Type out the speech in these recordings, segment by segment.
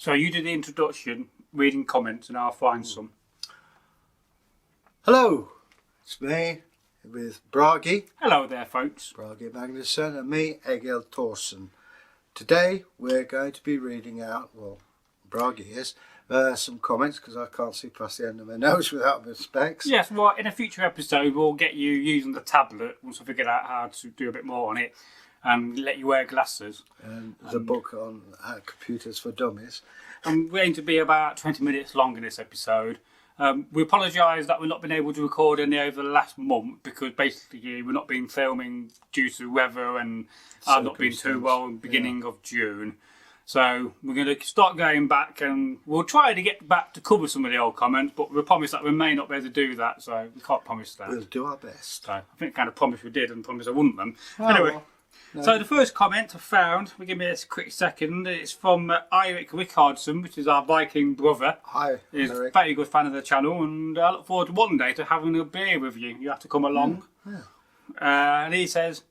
So you did the introduction, reading comments, and I'll find some. Hello, it's me with Bragi. Hello there, folks. Bragi Magnusson and me, Egil Thorsen. Today we're going to be reading out, well, Bragi is, some comments because I can't see past the end of my nose without my specs. Yes, well, in a future episode we'll get you using the tablet once we figure out how to do a bit more on it and let you wear glasses. And the book on computers for dummies. And we're going to be about 20 minutes long in this episode. We apologise that we've not been able to record any over the last month because basically we've not been filming due to weather and I've not been too well in the beginning of June. So we're going to start going back and we'll try to get back to cover some of the old comments, but we promise that we may not be able to do that, so we can't promise that. We'll do our best. So I think kind of promised we did and promised I wouldn't them. Oh, anyway. well. No. So the first comment I found, give me a quick second, it's from Eirik Rickardson, which is our Viking brother. Hi, He's Eric. a very good fan of the channel, and I look forward to one day to having a beer with you. You have to come along. Yeah. And he says,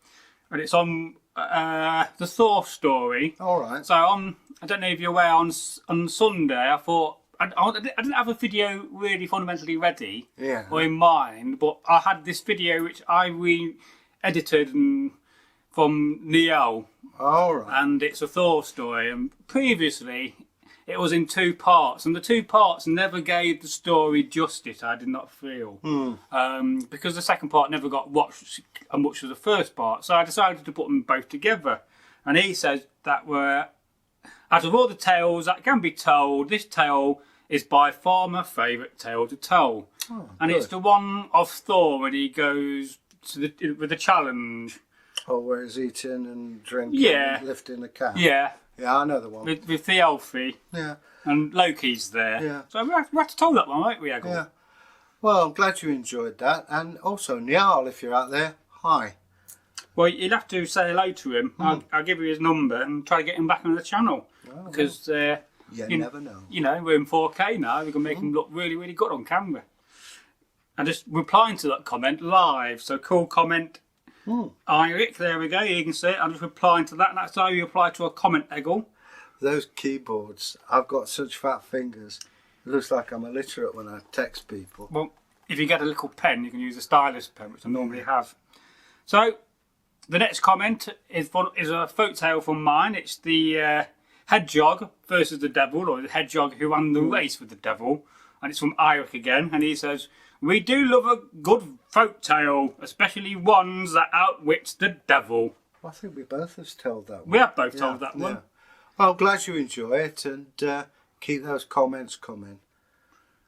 and it's on the Thor story. All right. So I don't know if you're aware, on Sunday I thought, I didn't have a video really fundamentally ready or in mind, but I had this video which I re-edited from Neo. All right. And it's a Thor story, and previously it was in two parts, and the two parts never gave the story justice, I did not feel. Because the second part never got watched as much as the first part, so I decided to put them both together. And he says that out of all the tales that can be told, this tale is by far my favourite tale to tell. And good. it's the one of Thor when he goes with the challenge. Oh, where he's eating and drinking and lifting the cat. Yeah. Yeah, I know the one. With Thialfi. Yeah. And Loki's there. Yeah. So we have to tell that one, right, Egil? Yeah. Well, I'm glad you enjoyed that. And also, Niall, if you're out there, hi. Well, you'll have to say hello to him. I'll give you his number and try to get him back on the channel. Oh, because, you never know. You know, we're in 4K now. We can make him look really, really good on camera. And just replying to that comment live. So, cool comment. Eirik, there we go, you can see it. I'm just replying to that, and that's how you reply to a comment, Egil. Those keyboards, I've got such fat fingers. It looks like I'm illiterate when I text people. Well, if you get a little pen, you can use a stylus pen, which I normally have. So, the next comment is a folk tale from mine. It's the hedgehog versus the devil, or the hedgehog who won the race with the devil. And it's from Eirik again, and he says, "We do love a good folk tale, especially ones that outwit the devil." I think we both have told that one. We have both told that one. Well, I'm glad you enjoy it, and keep those comments coming.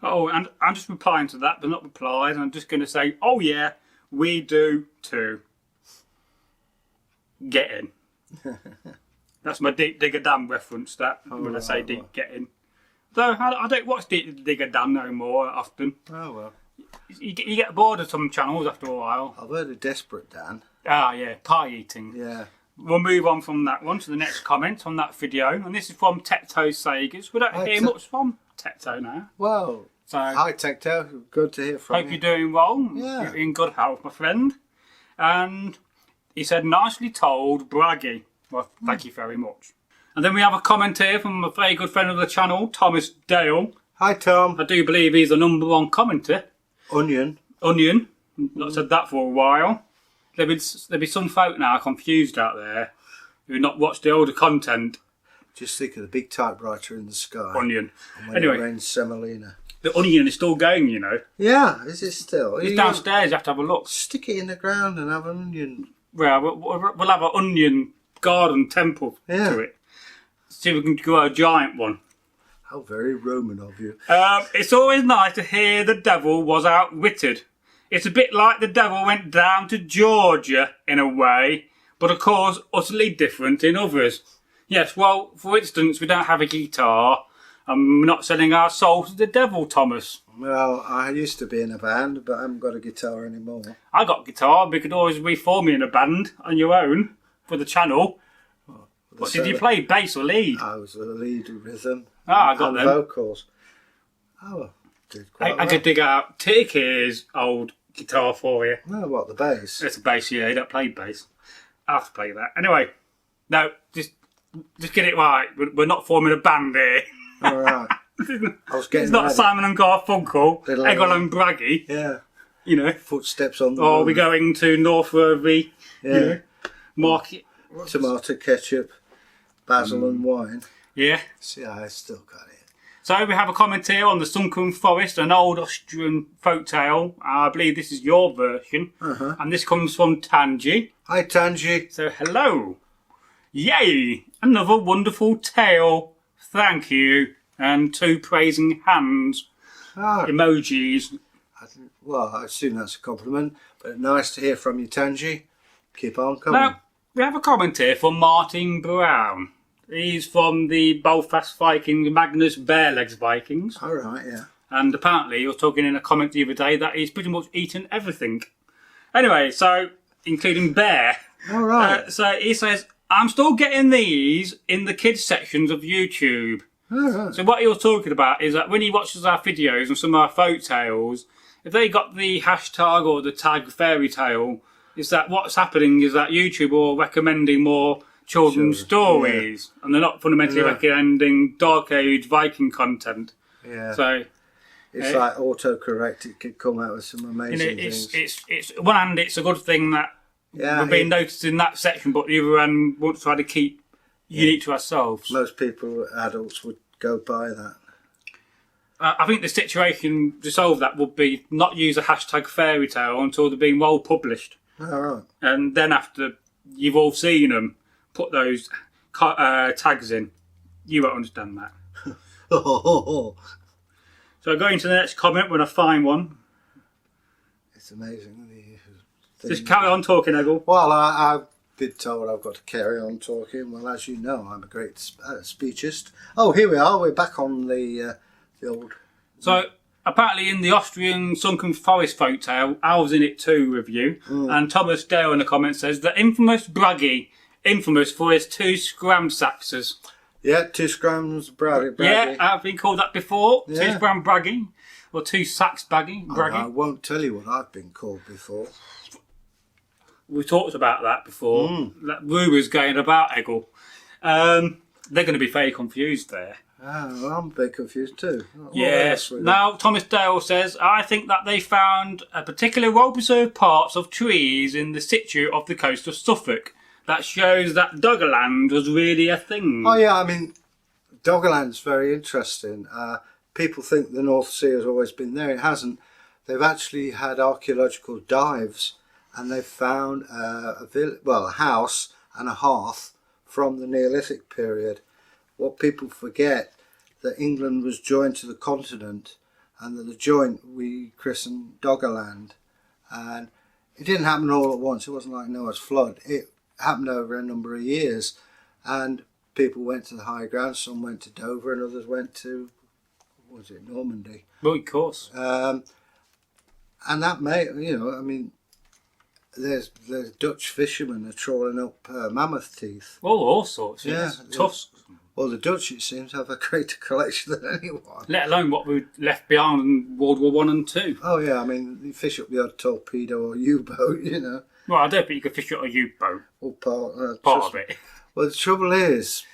Oh, and I'm just replying to that, but not replied. And I'm just going to say, oh yeah, we do too. Get in. That's my Deep Digger Dan reference, that, when I say deep get in. Though I don't watch Deep Digger Dan no more often. Oh, well. You get bored of some channels after a while. I've heard of Desperate Dan. Ah, yeah, pie eating. Yeah. We'll move on from that one to the next comment on that video. And this is from Tecto Sagas. We don't hear much from Tecto now. Well, so, hi Tecto. Good to hear from you. Hope you're doing well. Yeah. You're in good health, my friend. And he said, nicely told, Bragi. Well, thank you very much. And then we have a comment here from a very good friend of the channel, Thomas Dale. Hi, Tom. I do believe he's the #1 commenter. Onion. Not said that for a while. There'll be some folk now confused out there who not watched the older content. Just think of the big typewriter in the sky. Onion. And when Anyway. it rains semolina. The Onion is still going, you know. Yeah, is it still? It's downstairs, you have to have a look. Stick it in the ground and have an onion. Well, we'll have an onion garden temple to it. See if we can grow a giant one. How very Roman of you. It's always nice to hear the devil was outwitted. It's a bit like the devil went down to Georgia in a way, but of course utterly different in others. Yes, well, for instance, we don't have a guitar, and we're not selling our soul to the devil, Thomas. Well, I used to be in a band, but I haven't got a guitar anymore. I got a guitar, we could always reform me in a band on your own for the channel. What, did you play bass or lead? I was a lead rhythm. I got them. Vocals. Oh, did quite well. I could dig out Ticky's old guitar for you. No, what, the bass? It's a bass, yeah. You don't play bass. I have to play that. Anyway, no, just get it right. We're not forming a band here. All right. I was getting It's not ready. Simon and Garfunkel, Little Egil and Bragi, Yeah. you know. Footsteps on the Or road. we're going to Northworthy, Yeah. you know, market. Tomato ketchup, basil and wine. Yeah. See, I still got it. So we have a comment here on the Sunken Forest, an old Austrian folktale. I believe this is your version. And this comes from Tanji. Hi, Tanji. So hello. Yay! Another wonderful tale. Thank you. And 2 praising hands. Ah, Emojis. well, I assume that's a compliment, but nice to hear from you, Tanji. Keep on coming. Now, we have a comment here from Martin Brown. He's from the Belfast Vikings, Magnus Barelegs Vikings. All right, yeah. And apparently he was talking in a comment the other day that he's pretty much eaten everything. Anyway, so, including bear. All right. So he says, I'm still getting these in the kids sections of YouTube. All right. So what he was talking about is that when he watches our videos and some of our folk tales, if they got the hashtag or the tag fairy tale, is that what's happening is that YouTube are recommending more children's stories, and they're not fundamentally recommending Dark Age Viking content. Yeah. So it's like autocorrect. It could come out with some amazing things. it's one hand it's a good thing that Yeah, we're being noticed in that section, but the other hand we want to try to keep unique to ourselves. Most people, adults, would go by that. I think the situation to solve that would be not use a hashtag fairy tale until they're being well published. All right. And then after you've all seen them, put those tags in. You won't understand that. So going to the next comment when I find one. It's amazing. Just carry on talking, Egil. Well, I've been told I've got to carry on talking. Well, as you know, I'm a great speechist. Oh, here we are. We're back on the old... So, apparently in the Austrian Sunken Forest folktale, I was in it too with you, and Thomas Dale in the comments says, the infamous Bragi, infamous for his 2 scram saxes. Yeah, 2 scrams, Bragi. Yeah, I've been called that before. Yeah. 2 scram Bragi, or 2 sacks Bragi. I won't tell you what I've been called before. We talked about that before. That rumours going about, Egil. They're going to be very confused there. Well, I'm a bit confused too. Yes. Now, Thomas Dale says, I think that they found a particular well-preserved parts of trees in the situ of the coast of Suffolk. That shows that Doggerland was really a thing. Oh yeah, I mean, Doggerland's very interesting. People think the North Sea has always been there. It hasn't. They've actually had archaeological dives, and they've found a house and a hearth from the Neolithic period. What people forget, that England was joined to the continent, and that the joint we christened Doggerland. And it didn't happen all at once. It wasn't like Noah's flood. It happened over a number of years, and people went to the high ground. Some went to Dover, and others went to, what was it, Normandy. Well, of course. And that may, I mean, there's Dutch fishermen are trawling up mammoth teeth. Well, all sorts. Yeah, Tusks. Well, the Dutch, it seems, have a greater collection than anyone. Let alone what we left behind in World War One and Two. Oh yeah, I mean, you fish up the odd torpedo or U-boat, Well, I don't think you could fish at a U-boat. Or part Of it. Well, the trouble is,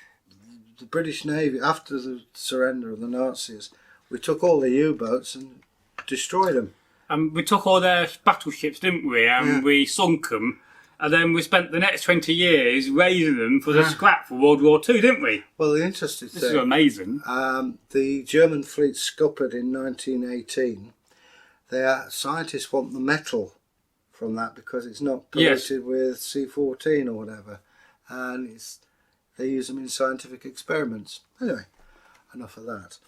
the British Navy, after the surrender of the Nazis, we took all the U-boats and destroyed them. And we took all their battleships, didn't we? And we sunk them. And then we spent the next 20 years raising them for the scrap for World War Two, didn't we? Well, the interesting This is thing, amazing. the German fleet scuppered in 1918. Their scientists want the metal from that because it's not polluted with C14 or whatever, and they use them in scientific experiments. Anyway, enough of that.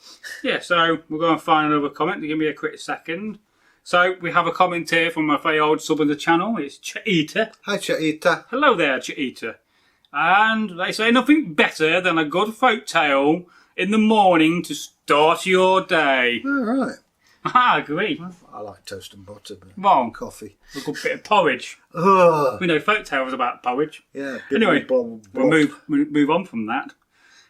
Yeah, so we're going to find another comment. Give me a quick second. So we have a comment here from a very old sub of the channel. It's Chaita. Hi, Chaita. Hello there, Chaita. And they say nothing better than a good folk tale in the morning to start your day. All right. I agree. I like toast and butter, but Wrong. coffee. A good bit of porridge. Ugh. We know folk tales about porridge. Yeah. Anyway, We'll we'll move on from that.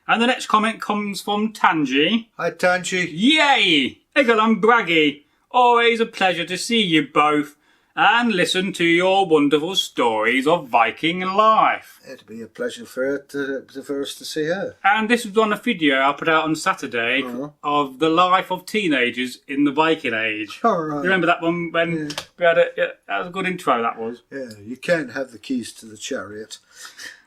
And the next comment comes from Tanji. Hi, Tanji. Yay! Egil and Bragi. Always a pleasure to see you both. and listen to your wonderful stories of Viking life. It'd be a pleasure for her for us to see her. And this was on a video I put out on Saturday of the life of teenagers in the Viking Age. All right. You remember that one when we had that was a good intro, that was. Yeah, you can't have the keys to the chariot.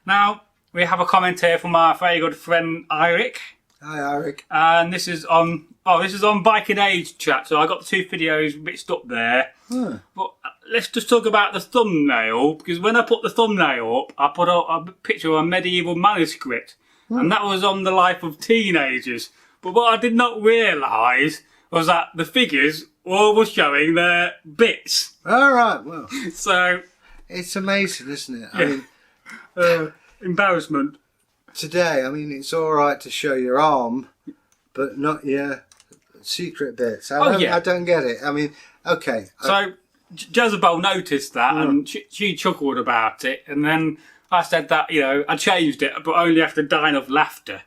Now, we have a comment here from our very good friend Eric. Hi, Eric. And this is on Viking Age chat, so I got the two videos mixed up there. But let's just talk about the thumbnail, because when I put the thumbnail up, I put a picture of a medieval manuscript, and that was on the life of teenagers. But what I did not realise was that the figures all were showing their bits. All right, well. So it's amazing, isn't it? Yeah. I mean, embarrassment. Today, I mean, it's all right to show your arm, but not your secret bits. I don't get it. I mean, okay. So Jezebel noticed that and she chuckled about it, and then I said that, you know, I changed it, but only after dying of laughter.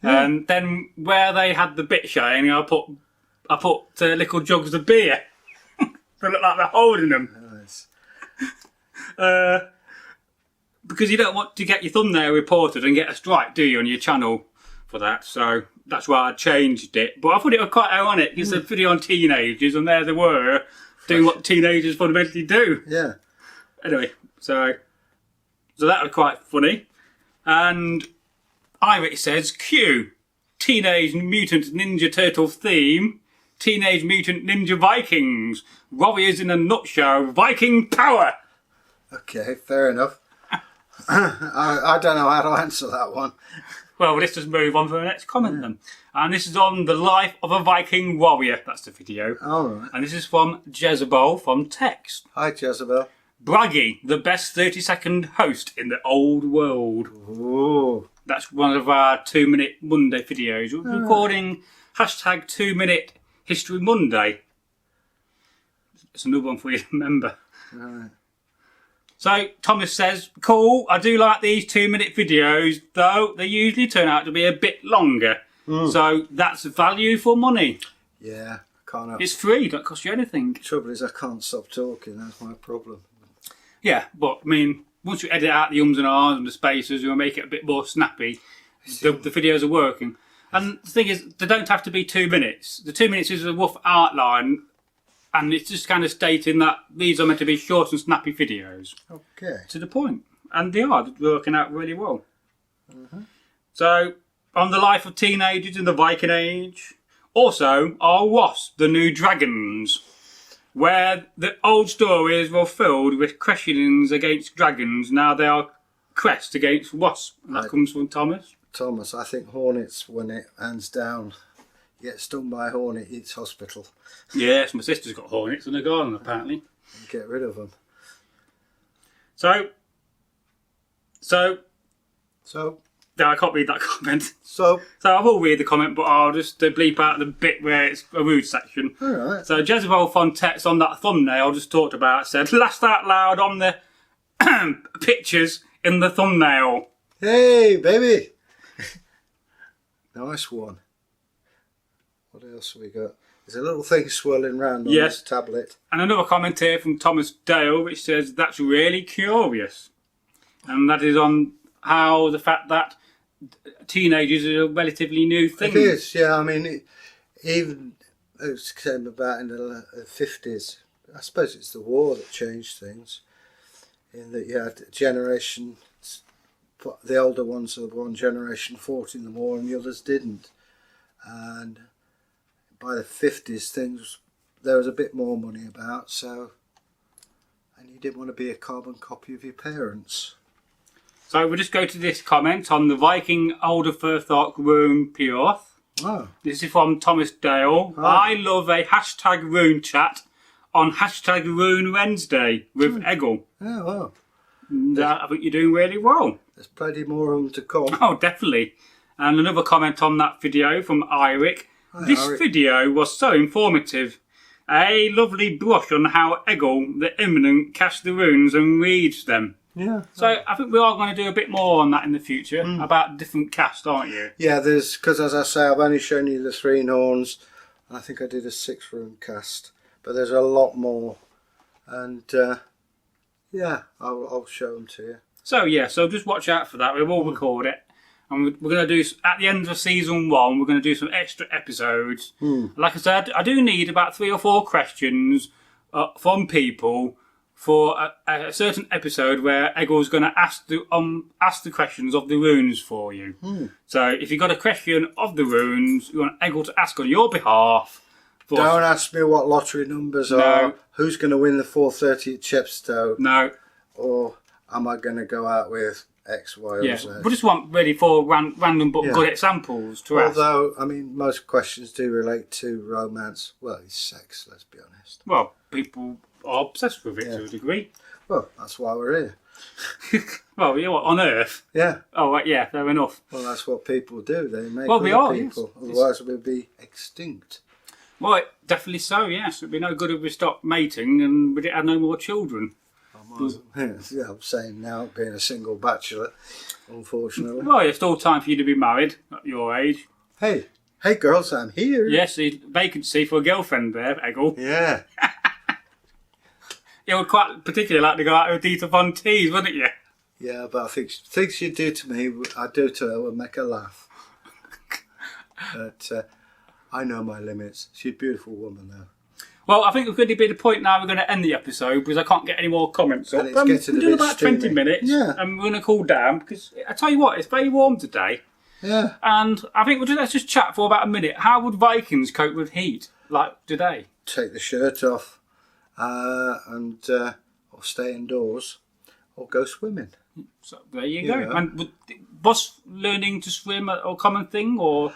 And then where they had the bit showing, I put little jugs of beer. They look like they're holding them. Nice. Because you don't want to get your thumbnail reported and get a strike, do you, on your channel for that? So that's why I changed it. But I thought it was quite ironic. It's a video on teenagers, and there they were doing what teenagers fundamentally do. Yeah. Anyway, so that was quite funny. And Iric says, Q, Teenage Mutant Ninja Turtle theme, Teenage Mutant Ninja Vikings, Warriors in a nutshell, Viking power. Okay, fair enough. I don't know how to answer that one. Well, let's just move on to the next comment then. And this is on the life of a Viking warrior. That's the video. All right. And this is from Jezebel from Text. Hi, Jezebel. Bragi, the best 30-second host in the old world. Ooh. That's one of our 2-minute Monday videos. We're recording hashtag 2-minute History Monday. It's another one for you to remember. All right. So, Thomas says, cool, I do like these 2-minute videos, though they usually turn out to be a bit longer. So, that's value for money. Yeah, I can't. It's free, don't cost you anything. The trouble is I can't stop talking, that's my problem. Yeah, but, I mean, once you edit out the ums and ahs and the spaces, you'll make it a bit more snappy. The videos are working. And the thing is, they don't have to be 2 minutes. The 2 minutes is a rough outline, and it's just kind of stating that these are meant to be short and snappy videos. Okay. To the point. And they are working out really well. So, on the life of teenagers in the Viking Age. Also, are wasps the new dragons? Where the old stories were filled with questionings against dragons, now they are crests against wasps. And that comes from Thomas. Thomas, I think hornets, when it hands down, get stung by a hornet, it's hospital. Yes, my sister's got hornets in her garden, apparently. Get rid of them. So, no, I can't read that comment. So I will read the comment, but I'll just bleep out the bit where it's a rude section. all right. So Jezebel Fontex on that thumbnail just talked about said, laughed out loud on the pictures in the thumbnail. Hey, baby. Nice one. What else have we got? There's a little thing swirling round on this tablet. And another comment here from Thomas Dale, which says, that's really curious. And that is on how the fact that teenagers are a relatively new thing. It is, yeah. I mean, it came about in the 50s. I suppose it's the war that changed things. In that you had generation, the older ones of one generation fought in the war and the others didn't. And by the 50s, there was a bit more money about, so, and you didn't want to be a carbon copy of your parents. So we'll just go to this comment on the Viking Older Firthork Rune Pioth. Oh. This is from Thomas Dale. Oh. I love a hashtag Rune chat on hashtag Rune Wednesday with Egil. Oh, well. I think you're doing really well. There's plenty more of them to come. Oh, definitely. And another comment on that video from Iric. This Iric. video was so informative. A lovely brush on how Egil, the Imminent, casts the runes and reads them. Yeah. So I think we are going to do a bit more on that in the future, about different casts, aren't you? Yeah, because as I say, I've only shown you the 3 Norns. I think I did a 6 rune cast. But there's a lot more And yeah, I'll show them to you. So yeah, so just watch out for that. We will record it, and we're going to do at the end of season 1. We're going to do some extra episodes. Like I said, I do need about 3 or 4 questions from people for a certain episode where Egil's going to ask the questions of the runes for you. So if you've got a question of the runes you want Egil to ask on your behalf. Don't ask me what lottery numbers are. Who's going to win the 4:30 at Chepstow? No. Or am I going to go out with X, Y, or Z? We just want ready for random but good examples to ask. Although, I mean, most questions do relate to romance. Well, it's sex, let's be honest. Well, people are obsessed with it to a degree. Well, that's why we're here. Well, you know what, on Earth? Yeah. Oh, right, yeah, fair enough. Well, that's what people do. They make we are people. Yes. Otherwise, we'd be extinct. Well, definitely so, yes. It'd be no good if we stopped mating and we didn't have no more children. Yeah, I'm saying now, being a single bachelor, unfortunately. Well, it's still time for you to be married at your age. Hey girls, I'm here. Yes, the vacancy for a girlfriend there, Egil. Yeah. You would quite particularly like to go out with Dita Von Tees, wouldn't you? Yeah, but I think things you do to me, I do to her would make her laugh. But I know my limits. She's a beautiful woman, though. Well, I think we're going to be the point now we're going to end the episode because I can't get any more comments up. And it's getting we're doing about 20 minutes. Yeah. And we're going to cool down because I tell you what, it's very warm today. Yeah. And I think let's just chat for about a minute. How would Vikings cope with heat like today? Take the shirt off and or stay indoors or go swimming. So there you go. And was learning to swim a common thing or...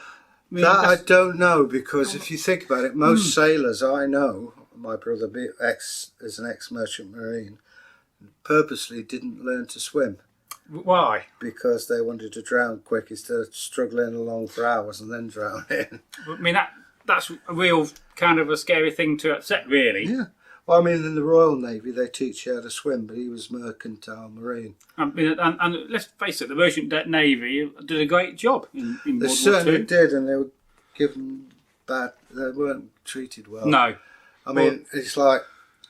I don't know, because if you think about it, most sailors I know, my brother is an ex-merchant marine, purposely didn't learn to swim. Why? Because they wanted to drown quick instead of struggling along for hours and then drowning. I mean, that's a real kind of a scary thing to accept, really. Yeah. Well, I mean, in the Royal Navy, they teach you how to swim, but he was mercantile marine. I mean, and let's face it, the Merchant Navy did a great job in They World War certainly II. did, and they were given bad. They weren't treated well. No. I mean, it's like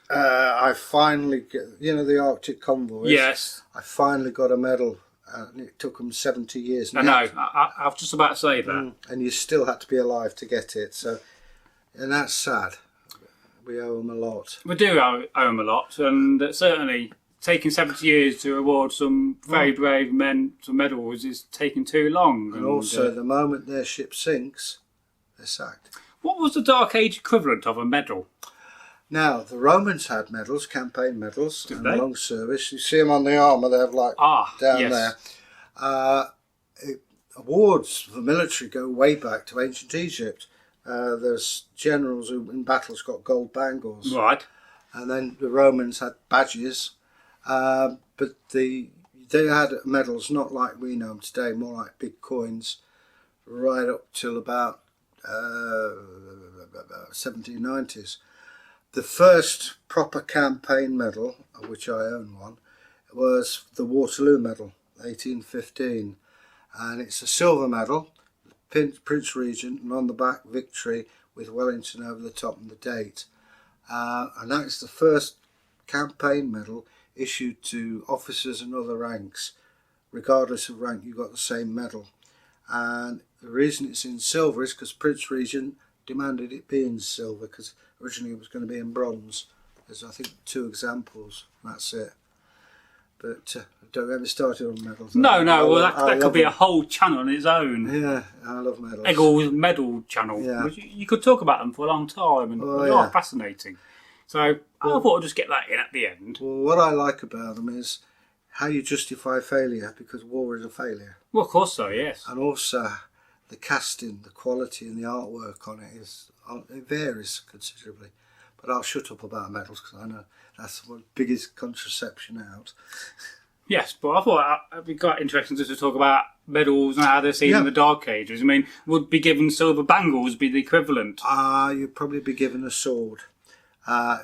I finally get, the Arctic convoys. Yes. I finally got a medal, and it took them 70 years. I know. I was just about to say that. And you still had to be alive to get it. So, and that's sad. We owe them a lot. We do owe them a lot, and certainly taking 70 years to award some very brave men some medals is taking too long. And also, the moment their ship sinks, they're sacked. What was the Dark Age equivalent of a medal? Now, the Romans had medals, campaign medals, Did and they? long service. You see them on the armour, they have down yes. there. Awards for the military go way back to ancient Egypt. There's generals who in battles got gold bangles. Right. And then the Romans had badges. But they had medals not like we know them today, more like big coins, right up till about 1790s. The first proper campaign medal, of which I own one, was the Waterloo Medal, 1815. And it's a silver medal, Prince Regent, and on the back, victory with Wellington over the top and the date. And that is the first campaign medal issued to officers and other ranks. Regardless of rank, you got the same medal. And the reason it's in silver is because Prince Regent demanded it be in silver, because originally it was going to be in bronze. There's, I think, 2 examples. That's it. But don't get me started on medals. No, well, that could be a whole channel on its own. Yeah, I love medals. Egil's medal channel. Yeah. You could talk about them for a long time, and they are fascinating. So I thought I'd just get that in at the end. Well, what I like about them is how you justify failure, because war is a failure. Well, of course so, yes. And also the casting, the quality and the artwork on it it varies considerably. But I'll shut up about medals because I know that's the biggest contraception out. Yes, but I thought it'd be quite interesting just to talk about medals and how they're seen in the Dark Ages. I mean, would be given silver bangles be the equivalent? You'd probably be given a sword. I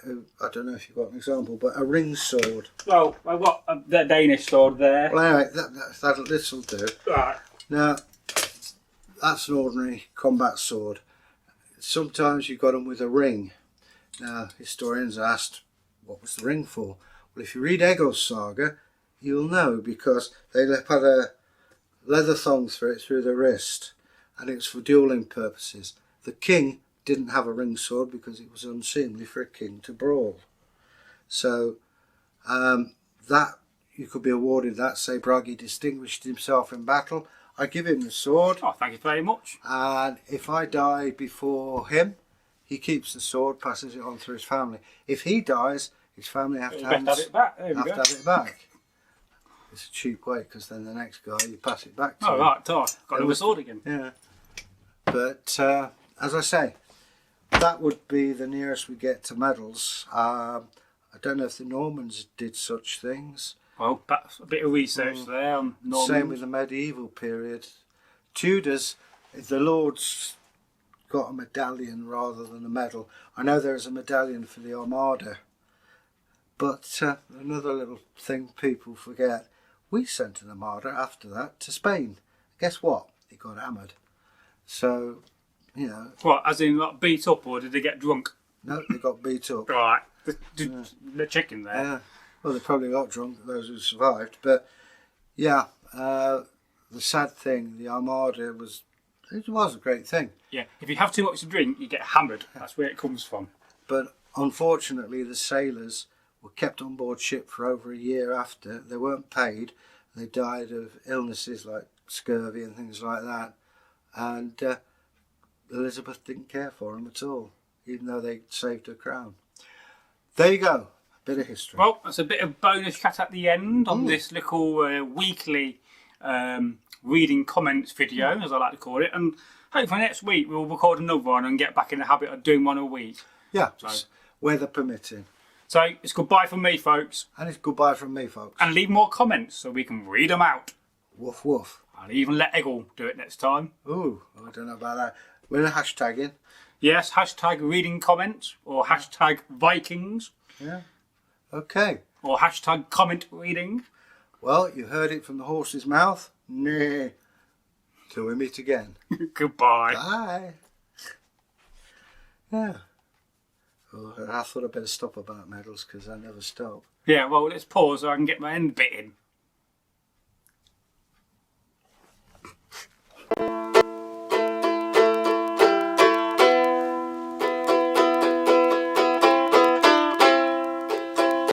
don't know if you've got an example, but a ring sword. Well, I've got the Danish sword there. Well, anyway, this'll do. Right. Now, that's an ordinary combat sword. Sometimes you've got them with a ring. Now, historians asked, what was the ring for? Well, if you read Egil's saga, you'll know, because they had a leather thong through the wrist, and it's for dueling purposes. The king didn't have a ring sword because it was unseemly for a king to brawl. So that you could be awarded that. Say Bragi distinguished himself in battle, I give him the sword. Oh, thank you very much. And if I die before him, he keeps the sword, passes it on through his family. If he dies, his family have to have it back. There we go. have it back. It's a cheap way, because then the next guy you pass it back to. Oh, him. right, got another sword again. Yeah. But as I say, that would be the nearest we get to medals. I don't know if the Normans did such things. Well, that's a bit of research there on Normans. Same with the medieval period. Tudors, if the lords got a medallion rather than a medal. I know there is a medallion for the Armada. But another little thing people forget, we sent an Armada after that to Spain. Guess what? It got hammered. So, you know. What, as in like beat up, or did they get drunk? No, they got beat up. Right, the chicken there. Yeah. Well, they probably got drunk, those who survived. But yeah, the sad thing, the Armada was a great thing. Yeah, if you have too much to drink, you get hammered. That's where it comes from. But unfortunately, the sailors were kept on board ship for over a year after. They weren't paid. They died of illnesses like scurvy and things like that. And Elizabeth didn't care for them at all, even though they saved her crown. There you go. Bit of history. Well, that's a bit of bonus chat at the end on this little weekly reading comments video, as I like to call it. And hopefully next week we'll record another one and get back in the habit of doing one a week. Yeah, so, weather permitting. So it's goodbye from me, folks. And it's goodbye from me, folks. And leave more comments so we can read them out. Woof woof. I'll even let Egil do it next time. Ooh, I don't know about that. We're hashtagging. Yes, hashtag reading comments, or hashtag Vikings. Yeah. Okay. Or hashtag comment reading. Well, you heard it from the horse's mouth. Nah. Till we meet again. Goodbye. Bye. Yeah. Oh, I thought I'd better stop about medals because I never stop. Yeah, well, let's pause so I can get my end bit in.